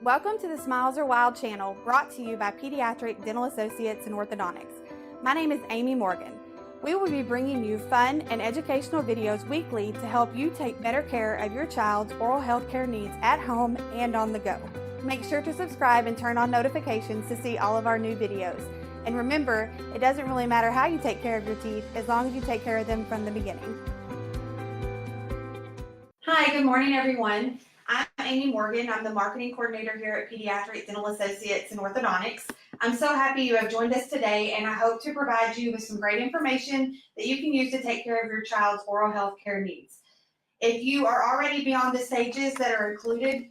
Welcome to the Smiles Are Wild channel, brought to you by Pediatric Dental Associates and Orthodontics. My name is Amy Morgan. We will be bringing you fun and educational videos weekly to help you take better care of your child's oral health care needs at home and on the go. Make sure to subscribe and turn on notifications to see all of our new videos. And remember, it doesn't really matter how you take care of your teeth as long as you take care of them from the beginning. Hi, good morning everyone. I'm Amy Morgan. I'm the marketing coordinator here at Pediatric Dental Associates and Orthodontics. I'm so happy you have joined us today, and I hope to provide you with some great information that you can use to take care of your child's oral health care needs. If you are already beyond the stages that are included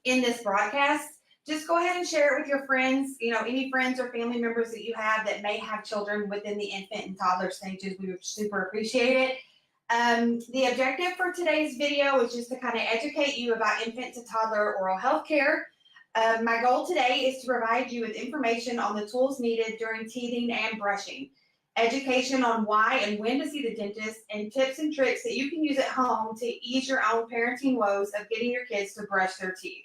in this broadcast, just go ahead and share it with your friends, any friends or family members that you have that may have children within the infant and toddler stages. We would super appreciate it. The objective for today's video is just to kind of educate you about infant to toddler oral health care. My goal today is to provide you with information on the tools needed during teething and brushing, education on why and when to see the dentist, and tips and tricks that you can use at home to ease your own parenting woes of getting your kids to brush their teeth.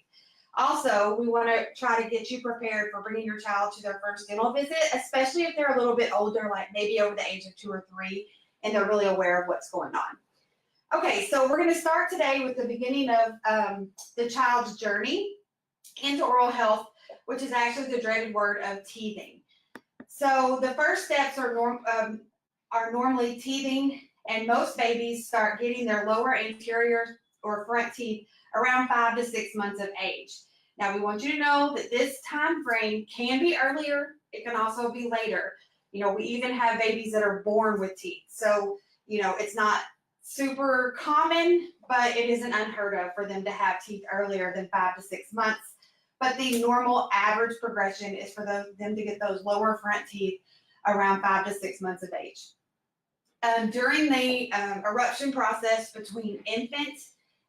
Also, we want to try to get you prepared for bringing your child to their first dental visit, especially if they're a little bit older, like maybe over the age of 2 or 3. And they're really aware of what's going on. Okay, so we're going to start today with the beginning of the child's journey into oral health, which is actually the dreaded word of teething. So the first steps are normally teething, and most babies start getting their lower anterior or front teeth around 5 to 6 months of age. Now, we want you to know that this time frame can be earlier. It can also be later. We even have babies that are born with teeth. So, it's not super common, but it isn't unheard of for them to have teeth earlier than 5 to 6 months. But the normal average progression is for them to get those lower front teeth around 5 to 6 months of age. During the eruption process between infant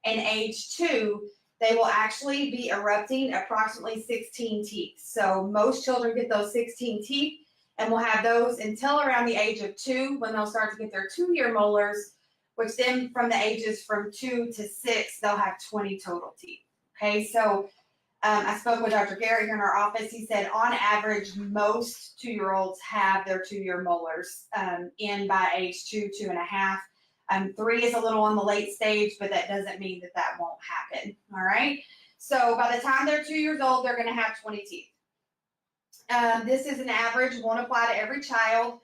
and age 2, they will actually be erupting approximately 16 teeth. So most children get those 16 teeth, and we'll have those until around the age of 2, when they'll start to get their 2-year molars, which then from the ages from 2 to 6, they'll have 20 total teeth. Okay, so I spoke with Dr. Garrett here in our office. He said on average, most 2-year-olds have their 2-year molars in by age 2, 2.5. 3 is a little on the late stage, but that doesn't mean that won't happen. All right, so by the time they're 2 years old, they're going to have 20 teeth. This is an average, won't apply to every child.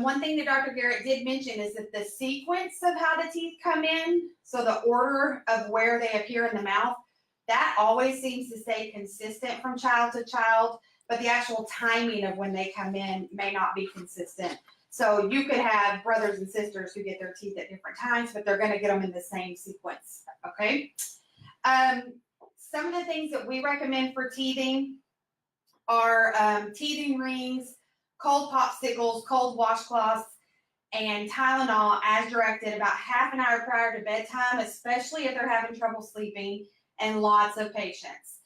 One thing that Dr. Garrett did mention is that the sequence of how the teeth come in, so the order of where they appear in the mouth, that always seems to stay consistent from child to child, but the actual timing of when they come in may not be consistent. So you could have brothers and sisters who get their teeth at different times, but they're going to get them in the same sequence, okay? Some of the things that we recommend for teething are teething rings, cold popsicles, cold washcloths, and Tylenol as directed about half an hour prior to bedtime, especially if they're having trouble sleeping, and lots of patience.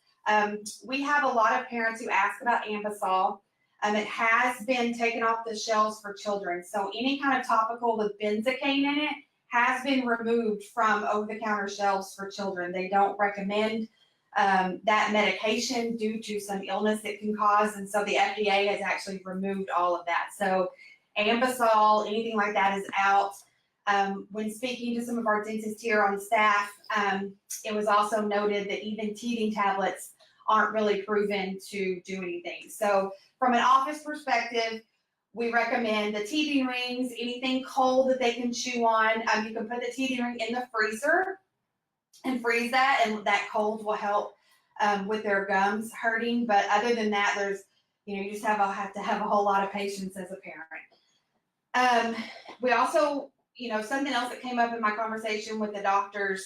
We have a lot of parents who ask about Ambisol. It has been taken off the shelves for children, so any kind of topical with benzocaine in it has been removed from over-the-counter shelves for children. They don't recommend that medication due to some illness it can cause, and so the FDA has actually removed all of that. So Ambisol, anything like that is out. When speaking to some of our dentists here on staff, it was also noted that even teething tablets aren't really proven to do anything. So from an office perspective, we recommend the teething rings, anything cold that they can chew on. You can put the teething ring in the freezer and freeze that, and that cold will help with their gums hurting. But other than that, there's, you just have to have a whole lot of patience as a parent. We also, something else that came up in my conversation with the doctors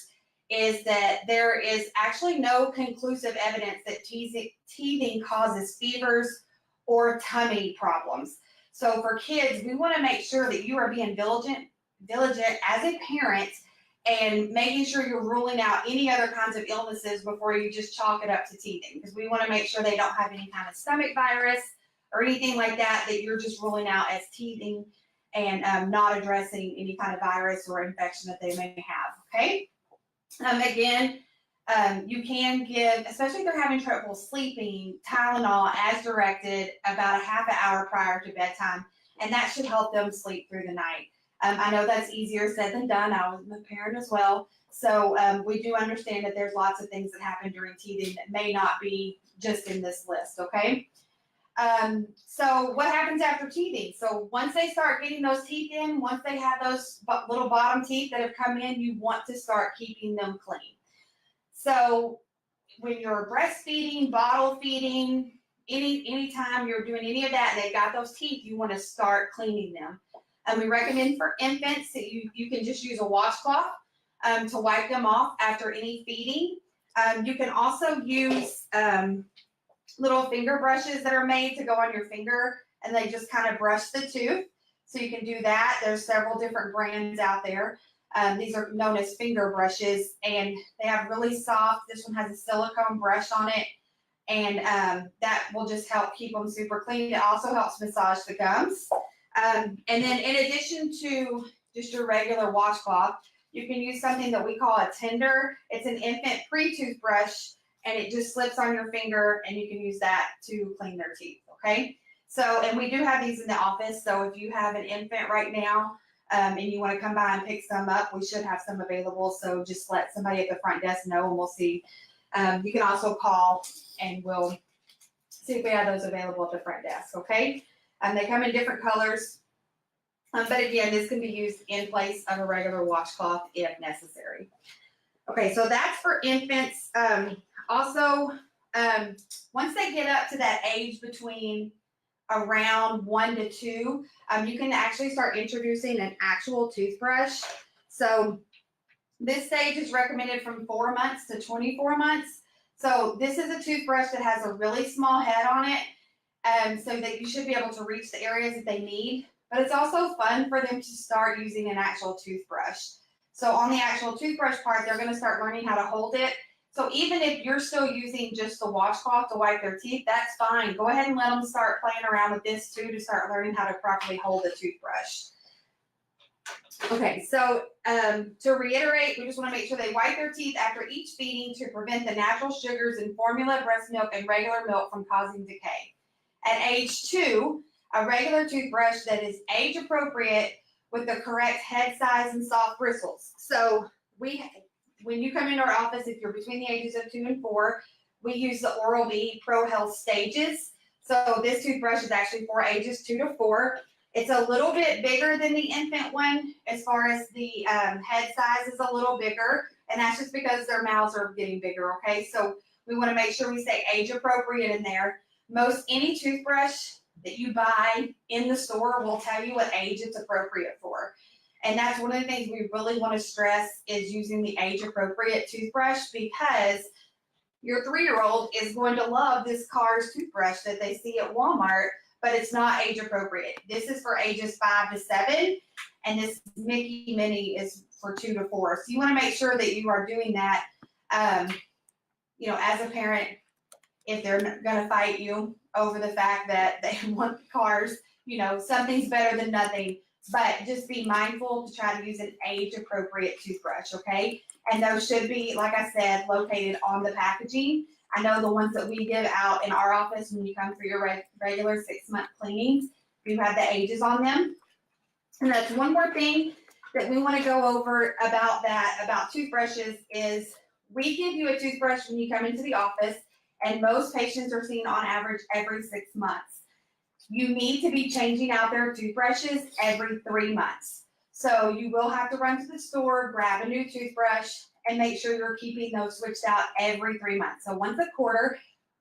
is that there is actually no conclusive evidence that teething causes fevers or tummy problems. So for kids, we want to make sure that you are being diligent as a parent and making sure you're ruling out any other kinds of illnesses before you just chalk it up to teething, because we want to make sure they don't have any kind of stomach virus or anything like that you're just ruling out as teething and not addressing any kind of virus or infection that they may have, okay? Again, You can give, especially if they're having trouble sleeping, Tylenol as directed about a half an hour prior to bedtime, and that should help them sleep through the night. I know that's easier said than done. I was a parent as well, so we do understand that there's lots of things that happen during teething that may not be just in this list, okay? So what happens after teething? So once they start getting those teeth in, once they have those little bottom teeth that have come in, you want to start keeping them clean. So when you're breastfeeding, bottle feeding, anytime you're doing any of that and they've got those teeth, you want to start cleaning them. And we recommend for infants that you can just use a washcloth to wipe them off after any feeding. You can also use little finger brushes that are made to go on your finger, and they just kind of brush the tooth. So you can do that. There's several different brands out there. These are known as finger brushes, and they have really soft, this one has a silicone brush on it, and that will just help keep them super clean. It also helps massage the gums. And then in addition to just your regular washcloth, you can use something that we call a tender. It's an infant pre-toothbrush, and it just slips on your finger, and you can use that to clean their teeth, okay? So, and we do have these in the office, so if you have an infant right now, and you want to come by and pick some up, we should have some available. So just let somebody at the front desk know, and we'll see. You can also call, and we'll see if we have those available at the front desk, okay? They come in different colors. But again, this can be used in place of a regular washcloth if necessary. Okay, so that's for infants. Also, once they get up to that age between around 1 to 2, you can actually start introducing an actual toothbrush. So this stage is recommended from 4 months to 24 months. So this is a toothbrush that has a really small head on it, so that you should be able to reach the areas that they need. But it's also fun for them to start using an actual toothbrush. So on the actual toothbrush part, they're going to start learning how to hold it. So even if you're still using just the washcloth to wipe their teeth, that's fine. Go ahead and let them start playing around with this too, to start learning how to properly hold the toothbrush. Okay, so to reiterate, we just want to make sure they wipe their teeth after each feeding to prevent the natural sugars in formula, breast milk, and regular milk from causing decay. At age 2, a regular toothbrush that is age appropriate with the correct head size and soft bristles. So when you come into our office, if you're between the ages of 2 and 4, we use the Oral-B Pro Health stages. So this toothbrush is actually for ages 2 to 4. It's a little bit bigger than the infant one as far as the head size is a little bigger, and that's just because their mouths are getting bigger, okay? So we want to make sure we stay age appropriate in there. Most any toothbrush that you buy in the store will tell you what age it's appropriate for. And that's one of the things we really want to stress is using the age appropriate toothbrush, because your 3-year-old is going to love this Cars toothbrush that they see at Walmart, but it's not age appropriate. This is for ages 5 to 7, and this Mickey Mini is for 2 to 4. So you want to make sure that you are doing that, as a parent. If they're going to fight you over the fact that they want Cars, something's better than nothing. But just be mindful to try to use an age-appropriate toothbrush, okay? And those should be, like I said, located on the packaging. I know the ones that we give out in our office when you come for your regular 6-month cleanings, you have the ages on them. And that's one more thing that we want to go over about toothbrushes is we give you a toothbrush when you come into the office, and most patients are seen on average every 6 months. You need to be changing out their toothbrushes every 3 months. So you will have to run to the store, grab a new toothbrush, and make sure you're keeping those switched out every 3 months. So once a quarter,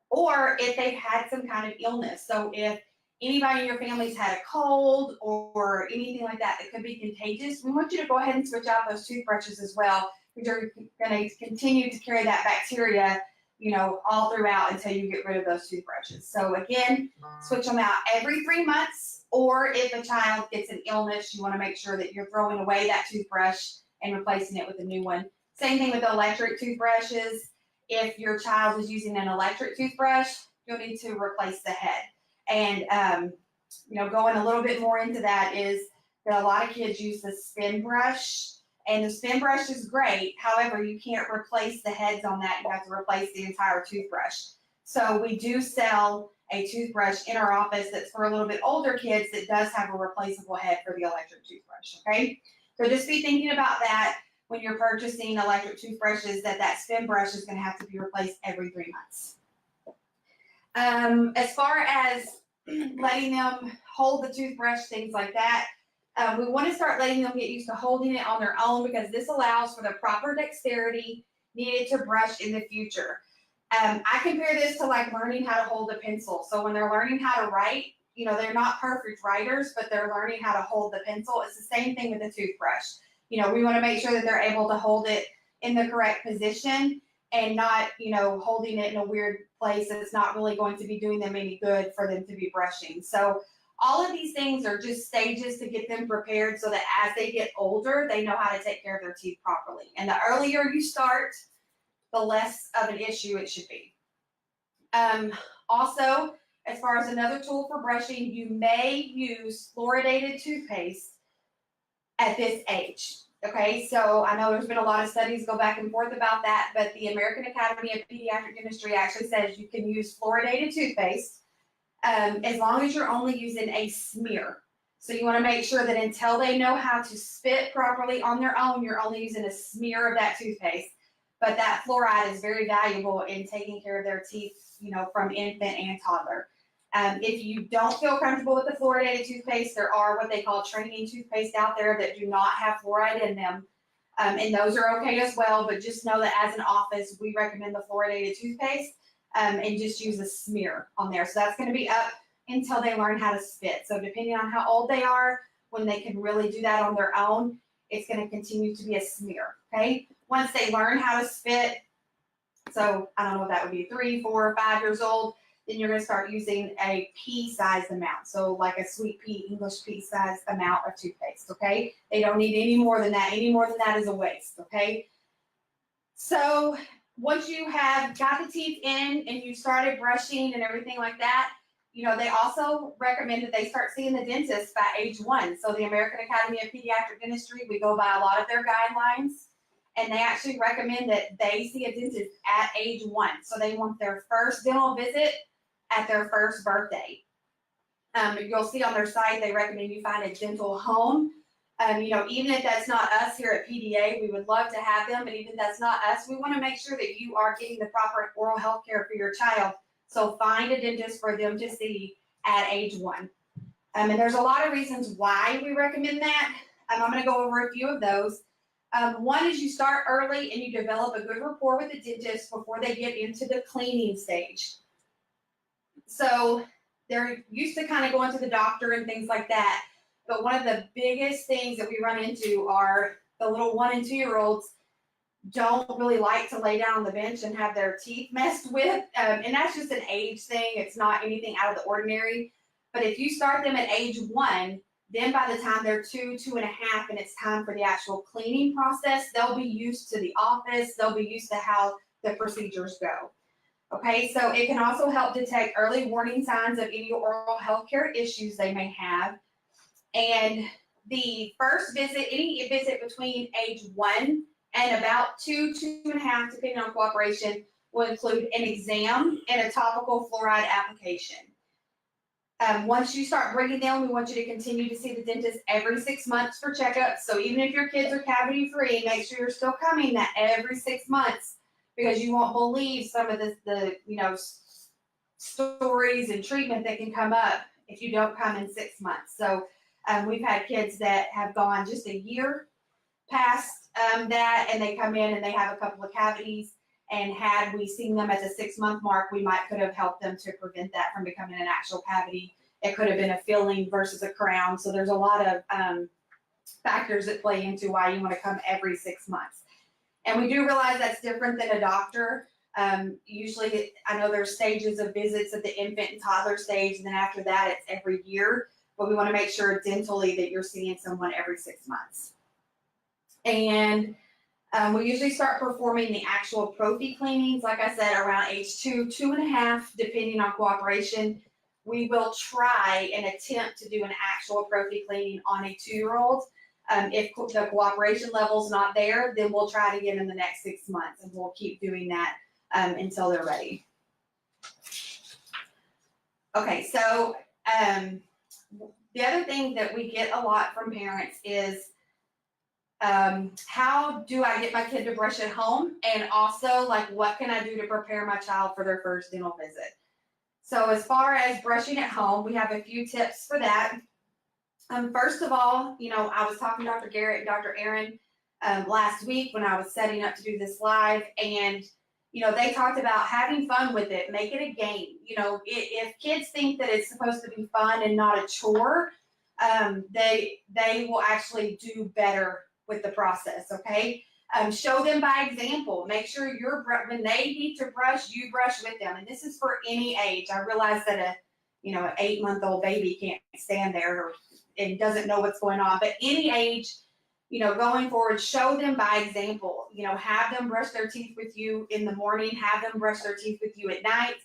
or if they've had some kind of illness. So if anybody in your family's had a cold or anything like that that could be contagious, we want you to go ahead and switch out those toothbrushes as well, because you're going to continue to carry that bacteria all throughout until you get rid of those toothbrushes. So again, switch them out every 3 months, or if a child gets an illness, you want to make sure that you're throwing away that toothbrush and replacing it with a new one. Same thing with the electric toothbrushes. If your child is using an electric toothbrush, you'll need to replace the head. And, going a little bit more into that is that a lot of kids use the spin brush And the spin brush is great. However, you can't replace the heads on that. You have to replace the entire toothbrush. So we do sell a toothbrush in our office that's for a little bit older kids that does have a replaceable head for the electric toothbrush, okay? So just be thinking about that when you're purchasing electric toothbrushes, that spin brush is going to have to be replaced every 3 months. As far as letting them hold the toothbrush, things like that, we want to start letting them get used to holding it on their own, because this allows for the proper dexterity needed to brush in the future. I compare this to like learning how to hold a pencil. So when they're learning how to write, you know, they're not perfect writers, but they're learning how to hold the pencil. It's the same thing with the toothbrush. You know, we want to make sure that they're able to hold it in the correct position and not, you know, holding it in a weird place that's not really going to be doing them any good for them to be brushing. So all of these things are just stages to get them prepared so that as they get older, they know how to take care of their teeth properly. And the earlier you start, the less of an issue it should be. Also, as far as another tool for brushing, you may use fluoridated toothpaste at this age. Okay, so I know there's been a lot of studies go back and forth about that, but the American Academy of Pediatric Dentistry actually says you can use fluoridated toothpaste as long as you're only using a smear. So you want to make sure that until they know how to spit properly on their own, you're only using a smear of that toothpaste. But that fluoride is very valuable in taking care of their teeth, you know, from infant and toddler. If you don't feel comfortable with the fluoridated toothpaste, there are what they call training toothpaste out there that do not have fluoride in them. And those are okay as well, but just know that as an office, we recommend the fluoridated toothpaste and just use a smear on there. So that's going to be up until they learn how to spit. So depending on how old they are, when they can really do that on their own, it's going to continue to be a smear, okay? Once they learn how to spit, so I don't know if that would be 3, 4, 5 years old, then you're going to start using a pea-sized amount. So like a sweet pea, English pea-sized amount of toothpaste, okay? They don't need any more than that. Any more than that is a waste, okay? So once you have got the teeth in and you started brushing and everything like that, you know, they also recommend that they start seeing the dentist by age 1. So the American Academy of Pediatric Dentistry, we go by a lot of their guidelines, and they actually recommend that they see a dentist at age 1. So they want their first dental visit at their first birthday. You'll see on their site, they recommend you find a dental home. You know, even if that's not us here at PDA, we would love to have them, but even if that's not us, we want to make sure that you are getting the proper oral health care for your child. So find a dentist for them to see at age 1. And there's a lot of reasons why we recommend that. I'm going to go over a few of those. One is you start early and you develop a good rapport with the dentist before they get into the cleaning stage. So they're used to kind of going to the doctor and things like that. But one of the biggest things that we run into are the little 1 and 2 year olds don't really like to lay down on the bench and have their teeth messed with. And that's just an age thing. It's not anything out of the ordinary. But if you start them at age 1, then by the time they're 2, 2.5, and it's time for the actual cleaning process, they'll be used to the office. They'll be used to how the procedures go. Okay, so it can also help detect early warning signs of any oral health care issues they may have. And the first visit, any visit between age 1 and about 2, 2.5, depending on cooperation, will include an exam and a topical fluoride application. Once you start bringing them, we want you to continue to see the dentist every 6 months for checkups. So even if your kids are cavity free, make sure you're still coming that every 6 months, because you won't believe some of the you know, stories and treatment that can come up if you don't come in 6 months. So we've had kids that have gone just a year past that, and they come in and they have a couple of cavities. And had we seen them at the 6 month mark, we could have helped them to prevent that from becoming an actual cavity. It could have been a filling versus a crown. So there's a lot of factors that play into why you want to come every 6 months. And we do realize that's different than a doctor. Usually, I know there's stages of visits at the infant and toddler stage, and then after that, it's every year. But we want to make sure dentally that you're seeing someone every 6 months. And we usually start performing the actual prophy cleanings, like I said, around age 2, 2.5, depending on cooperation. We will try and attempt to do an actual prophy cleaning on a 2-year-old. If the cooperation level's not there, then we'll try it again in the next 6 months, and we'll keep doing that until they're ready. Okay, so the other thing that we get a lot from parents is, how do I get my kid to brush at home? And also, like, what can I do to prepare my child for their first dental visit? So as far as brushing at home, we have a few tips for that. First of all, I was talking to Dr. Garrett and Dr. Aaron last week when I was setting up to do this live, and they talked about having fun with it, make it a game. If kids think that it's supposed to be fun and not a chore, they will actually do better with the process, okay? Show them by example. Make sure when they need to brush, you brush with them. And this is for any age. I realize that an 8-month-old baby can't stand there and doesn't know what's going on. But any age, going forward, show them by example. Have them brush their teeth with you in the morning. Have them brush their teeth with you at night.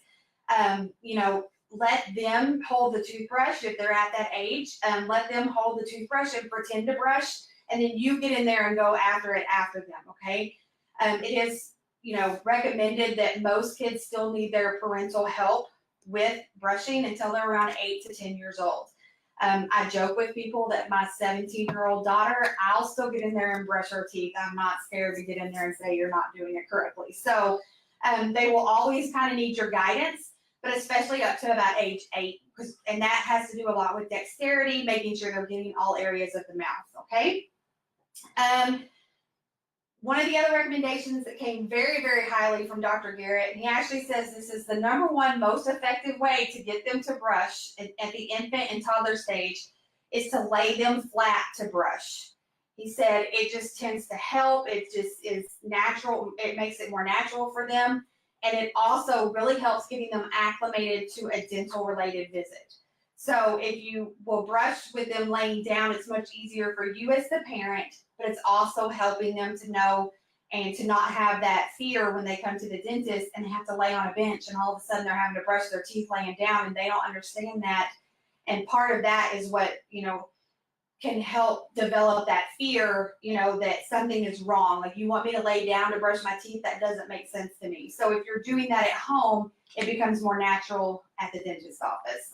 Let them hold the toothbrush if they're at that age. Let them hold the toothbrush and pretend to brush. And then you get in there and go after it after them, okay? It is, recommended that most kids still need their parental help with brushing until they're around 8 to 10 years old. I joke with people that my 17-year-old daughter, I'll still get in there and brush her teeth. I'm not scared to get in there and say you're not doing it correctly. So they will always kind of need your guidance, but especially up to about age 8, and that has to do a lot with dexterity, making sure they're getting all areas of the mouth, okay? One of the other recommendations that came very, very highly from Dr. Garrett, and he actually says this is the #1 most effective way to get them to brush at the infant and toddler stage, is to lay them flat to brush. He said it just tends to help. It just is natural. It makes it more natural for them. And it also really helps getting them acclimated to a dental-related visit. So if you will brush with them laying down, it's much easier for you as the parent, but it's also helping them to know and to not have that fear when they come to the dentist and they have to lay on a bench and all of a sudden they're having to brush their teeth laying down, and they don't understand that. And part of that is what, can help develop that fear, that something is wrong. Like, you want me to lay down to brush my teeth? That doesn't make sense to me. So if you're doing that at home, it becomes more natural at the dentist's office.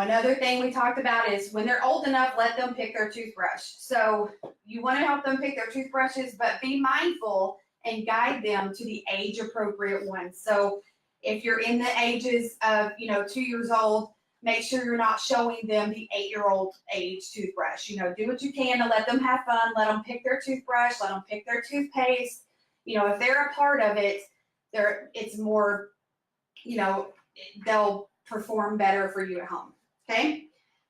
Another thing we talked about is when they're old enough, let them pick their toothbrush. So you want to help them pick their toothbrushes, but be mindful and guide them to the age appropriate ones. So if you're in the ages of, 2 years old, make sure you're not showing them the 8-year-old age toothbrush. Do what you can to let them have fun. Let them pick their toothbrush. Let them pick their toothpaste. If they're a part of it, it's more, they'll perform better for you at home. Okay.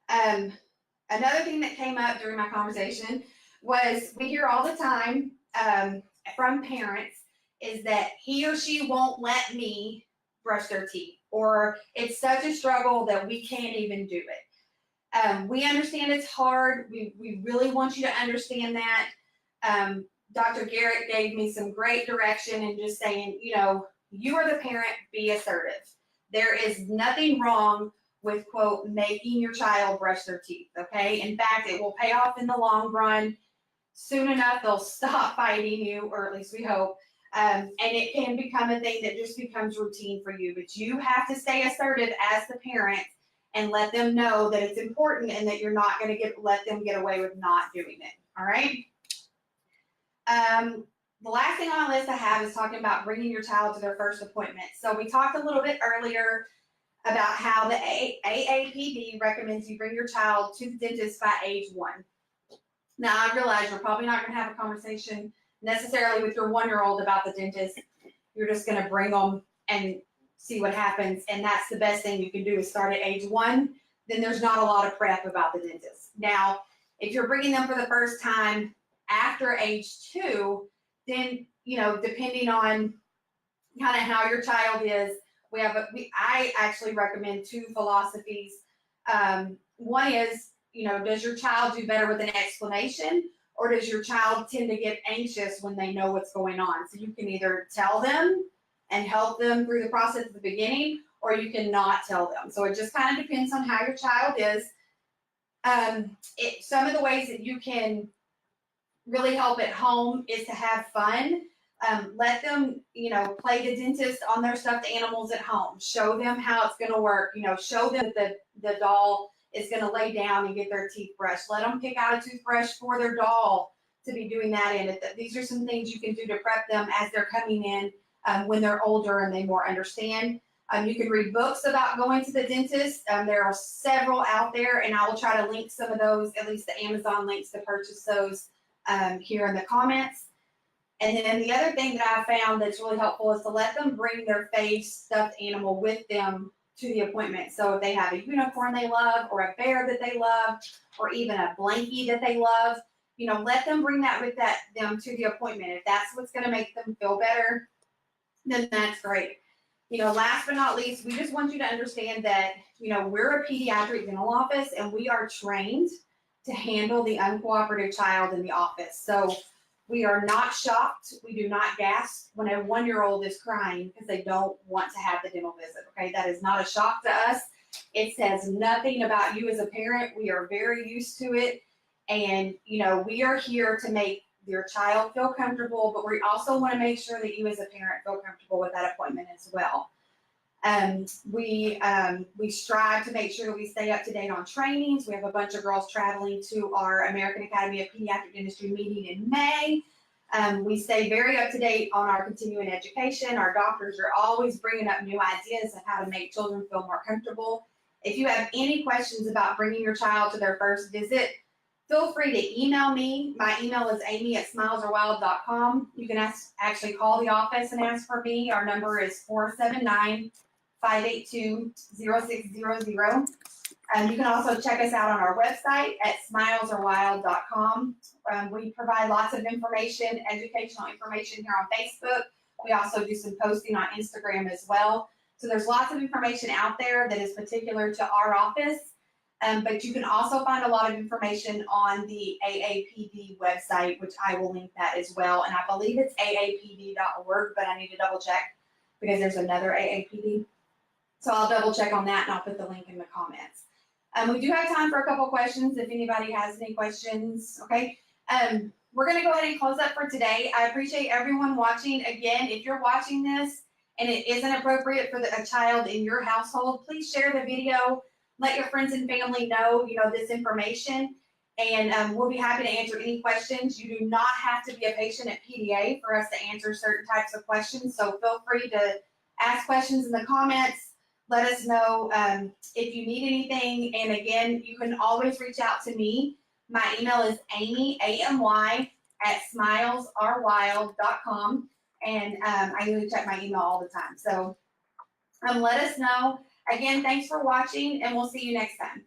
Another thing that came up during my conversation was, we hear all the time from parents is that he or she won't let me brush their teeth, or it's such a struggle that we can't even do it. We understand it's hard. We really want you to understand that. Dr. Garrett gave me some great direction and just saying, you are the parent, be assertive. There is nothing wrong with, quote, making your child brush their teeth, okay? In fact, it will pay off in the long run. Soon enough, they'll stop fighting you, or at least we hope, and it can become a thing that just becomes routine for you. But you have to stay assertive as the parent and let them know that it's important and that you're not going to let them get away with not doing it, all right? The last thing on my list I have is talking about bringing your child to their first appointment. So we talked a little bit earlier about how the AAPD recommends you bring your child to the dentist by age 1. Now, I realize you're probably not going to have a conversation necessarily with your 1-year-old about the dentist. You're just going to bring them and see what happens, and that's the best thing you can do, is start at age 1. Then there's not a lot of prep about the dentist. Now, if you're bringing them for the first time after age 2, then, depending on kind of how your child is, I actually recommend 2 philosophies. One is, does your child do better with an explanation, or does your child tend to get anxious when they know what's going on? So you can either tell them and help them through the process at the beginning, or you can not tell them. So it just kind of depends on how your child is. Some of the ways that you can really help at home is to have fun. Let them, play the dentist on their stuffed animals at home. Show them how it's going to work. Show them that the doll is going to lay down and get their teeth brushed. Let them pick out a toothbrush for their doll to be doing that in. These are some things you can do to prep them as they're coming in when they're older and they more understand. You can read books about going to the dentist. There are several out there, and I will try to link some of those, at least the Amazon links to purchase those here in the comments. And then the other thing that I found that's really helpful is to let them bring their face stuffed animal with them to the appointment. So if they have a unicorn they love, or a bear that they love, or even a blankie that they love, let them bring that with them to the appointment. If that's what's going to make them feel better, then that's great. Last but not least, we just want you to understand that, we're a pediatric dental office and we are trained to handle the uncooperative child in the office. So we are not shocked. We do not gasp when a 1-year-old is crying because they don't want to have the dental visit. Okay, that is not a shock to us. It says nothing about you as a parent. We are very used to it. And, we are here to make your child feel comfortable, but we also want to make sure that you as a parent feel comfortable with that appointment as well. We strive to make sure that we stay up to date on trainings. We have a bunch of girls traveling to our American Academy of Pediatric Dentistry meeting in May. We stay very up to date on our continuing education. Our doctors are always bringing up new ideas on how to make children feel more comfortable. If you have any questions about bringing your child to their first visit, feel free to email me. My email is amy@smilesarewild.com. You can actually call the office and ask for me. Our number is 479-582-0600. You can also check us out on our website at smilesarewild.com. We provide lots of information, educational information here on Facebook. We also do some posting on Instagram as well. So there's lots of information out there that is particular to our office. But you can also find a lot of information on the AAPD website, which I will link that as well. And I believe it's aapd.org, but I need to double check because there's another AAPD. So I'll double check on that and I'll put the link in the comments. We do have time for a couple questions if anybody has any questions. Okay. We're going to go ahead and close up for today. I appreciate everyone watching. Again, if you're watching this and it isn't appropriate for a child in your household, please share the video. Let your friends and family know, this information, and we'll be happy to answer any questions. You do not have to be a patient at PDA for us to answer certain types of questions, so feel free to ask questions in the comments. Let us know if you need anything, and again, you can always reach out to me. My email is amy, A-M-Y, @smilesarewild.com, and I usually check my email all the time, so let us know. Again, thanks for watching, and we'll see you next time.